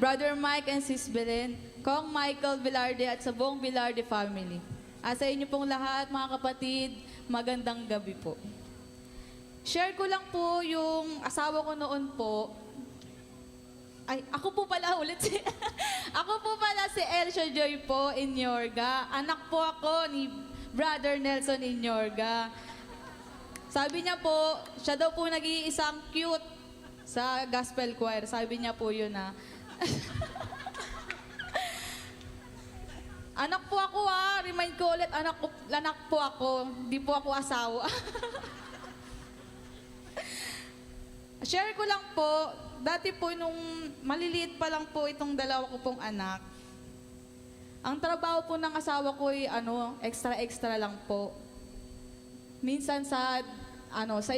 Brother Mike and Sis Belen, Kong Michael Velarde at sa buong Velarde family. Sa inyo pong lahat, mga kapatid, magandang gabi po. Share ko lang po yung asawa ko noon po. Ay, ako po pala ulit si... ako po pala si Elsia Joy po Inyorga. Anak po ako ni Brother Nelson Inyorga. Sabi niya po, siya daw po nag-iisang cute sa gospel choir. Sabi niya po yun na. Anak po ako remind ko ulit, anak po ako, di po ako asawa. Share ko lang po, dati po nung maliliit pa lang po itong dalawa ko pong anak, ang trabaho po ng asawa ko ay extra lang po. Minsan sa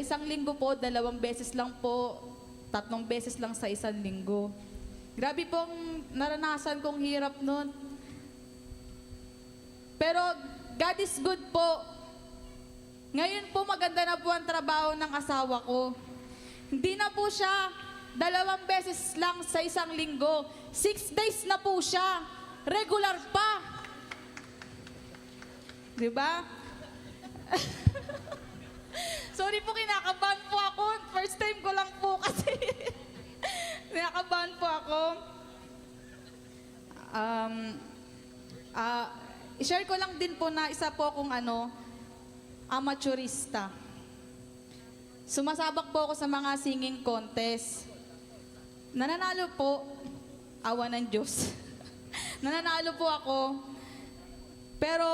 isang linggo po, 2 beses lang po, 3 beses lang sa isang linggo. Grabe pong naranasan kong hirap nun. Pero God is good po. Ngayon po maganda na po ang trabaho ng asawa ko. Hindi na po siya 2 beses lang sa isang linggo. 6 days na po siya. Regular pa. Diba? Sorry po, kinakabahan po ako. First time ko lang po kasi. Kinakabahan po ako. I-share ko lang din po na isa po akong amateurista. Sumasabak po ako sa mga singing contest. Nananalo po, awa ng Diyos. Nananalo po ako. Pero,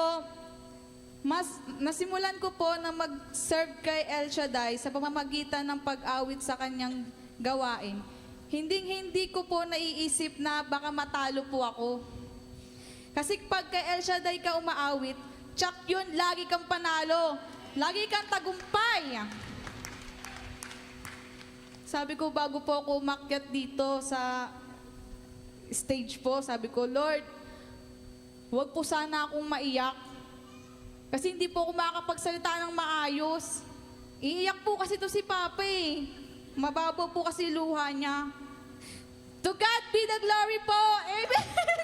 mas nasimulan ko po na mag-serve kay El Shaddai sa pamamagitan ng pag-awit sa kanyang gawain. Hindi ko po naiisip na baka matalo po ako. Kasi pag kay El Shaddai ka umaawit, tsak yun, lagi kang panalo. Lagi kang tagumpay. Sabi ko, bago po ako umakyat dito sa stage po, sabi ko, Lord, huwag po sana akong maiyak. Kasi hindi po ako makakapagsalita ng maayos. Iiyak po kasi to si Papa eh. Mababaw po kasi luha niya. To God be the glory po. Amen.